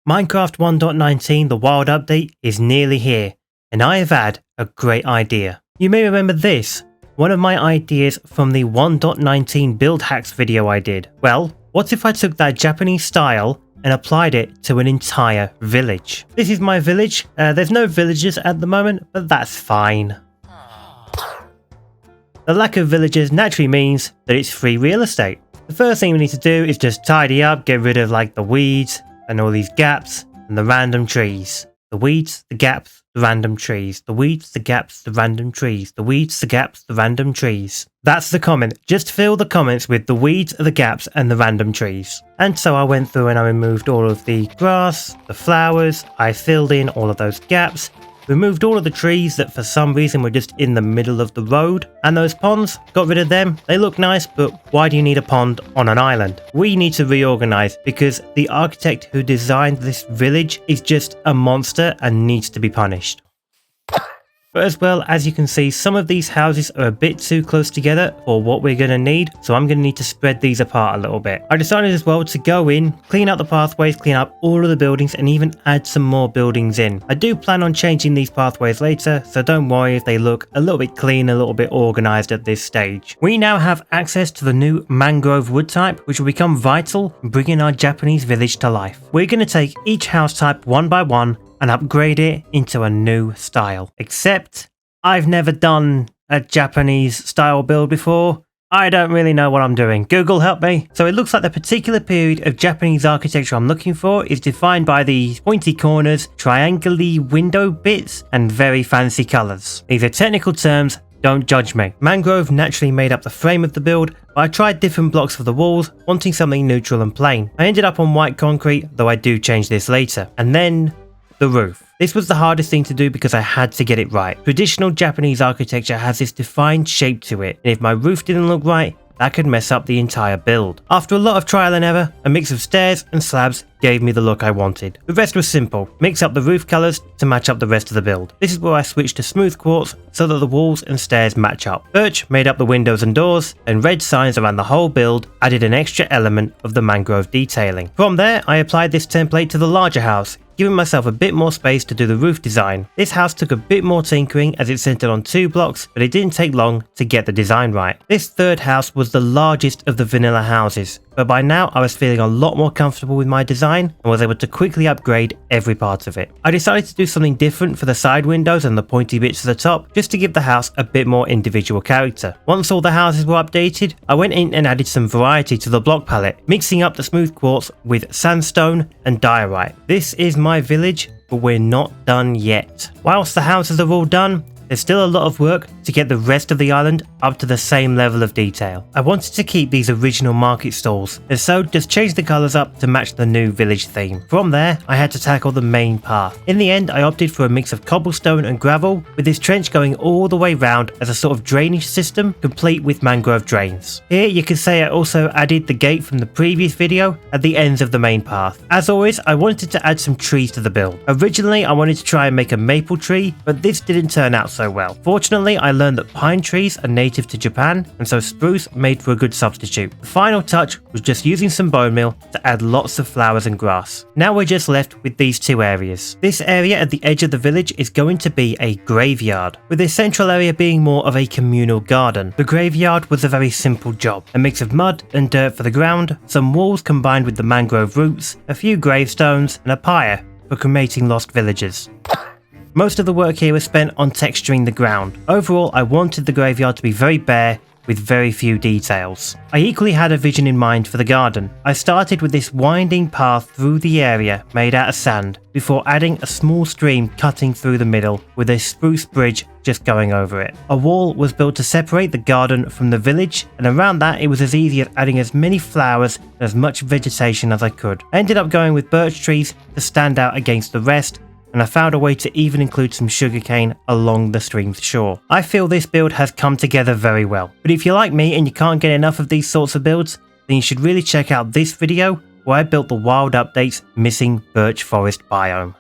Minecraft 1.19 The Wild Update is nearly here, and I have had a great idea. You may remember this, one of my ideas from the 1.19 build hacks video I did. Well, what if I took that Japanese style and applied it to an entire village? This is my village. There's no villagers at the moment, but that's fine. The lack of villagers naturally means that it's free real estate. The first thing we need to do is just tidy up, get rid of like the weeds and all these gaps and the random trees. The weeds, the gaps, the random trees. The weeds, the gaps, the random trees. The weeds, the gaps, the random trees. That's the comment. Just fill the comments with the weeds, the gaps and the random trees. And so I went through and I removed all of the grass, the flowers. I filled in all of those gaps. Removed all of the trees that for some reason were just in the middle of the road, and those ponds, got rid of them. They look nice, but why do you need a pond on an island? We need to reorganize because the architect who designed this village is just a monster and needs to be punished. But as well, as you can see, some of these houses are a bit too close together for what we're going to need, so I'm going to need to spread these apart a little bit. I decided as well to go in, clean out the pathways, clean up all of the buildings, and even add some more buildings in. I do plan on changing these pathways later, so don't worry if they look a little bit clean, a little bit organized at this stage. We now have access to the new Mangrove wood type, which will become vital in bringing our Japanese village to life. We're going to take each house type one by one and upgrade it into a new style. Except, I've never done a Japanese style build before. I don't really know what I'm doing. Google, help me. So it looks like the particular period of Japanese architecture I'm looking for is defined by these pointy corners, triangular window bits, and very fancy colours. These are technical terms, don't judge me. Mangrove naturally made up the frame of the build, but I tried different blocks for the walls, wanting something neutral and plain. I ended up on white concrete, though I do change this later. And then the roof. This was the hardest thing to do because I had to get it right. Traditional Japanese architecture has this defined shape to it, and if my roof didn't look right, that could mess up the entire build. After a lot of trial and error, a mix of stairs and slabs gave me the look I wanted. The rest was simple. Mix up the roof colours to match up the rest of the build. This is where I switched to smooth quartz so that the walls and stairs match up. Birch made up the windows and doors, and red signs around the whole build added an extra element of the mangrove detailing. From there, I applied this template to the larger house, giving myself a bit more space to do the roof design. This house took a bit more tinkering as it centered on 2 blocks, but it didn't take long to get the design right. This third house was the largest of the vanilla houses, but by now I was feeling a lot more comfortable with my design and was able to quickly upgrade every part of it. I decided to do something different for the side windows and the pointy bits at the top, just to give the house a bit more individual character. Once all the houses were updated, I went in and added some variety to the block palette, mixing up the smooth quartz with sandstone and diorite. This is my village, but we're not done yet. Whilst the houses are all done, there's still a lot of work to get the rest of the island up to the same level of detail. I wanted to keep these original market stalls, and so just changed the colours up to match the new village theme. From there, I had to tackle the main path. In the end, I opted for a mix of cobblestone and gravel, with this trench going all the way round as a sort of drainage system, complete with mangrove drains. Here you can say I also added the gate from the previous video at the ends of the main path. As always, I wanted to add some trees to the build. Originally, I wanted to try and make a maple tree, but this didn't turn out so well. Fortunately, I learned that pine trees are native to Japan, and so spruce made for a good substitute. The final touch was just using some bone meal to add lots of flowers and grass. Now we're just left with these 2 areas. This area at the edge of the village is going to be a graveyard, with this central area being more of a communal garden. The graveyard was a very simple job. A mix of mud and dirt for the ground, some walls combined with the mangrove roots, a few gravestones, and a pyre for cremating lost villagers. Most of the work here was spent on texturing the ground. Overall, I wanted the graveyard to be very bare, with very few details. I equally had a vision in mind for the garden. I started with this winding path through the area made out of sand, before adding a small stream cutting through the middle, with a spruce bridge just going over it. A wall was built to separate the garden from the village, and around that it was as easy as adding as many flowers and as much vegetation as I could. I ended up going with birch trees to stand out against the rest, and I found a way to even include some sugarcane along the stream's shore. I feel this build has come together very well, but if you're like me and you can't get enough of these sorts of builds, then you should really check out this video where I built the Wild Update's missing Birch Forest Biome.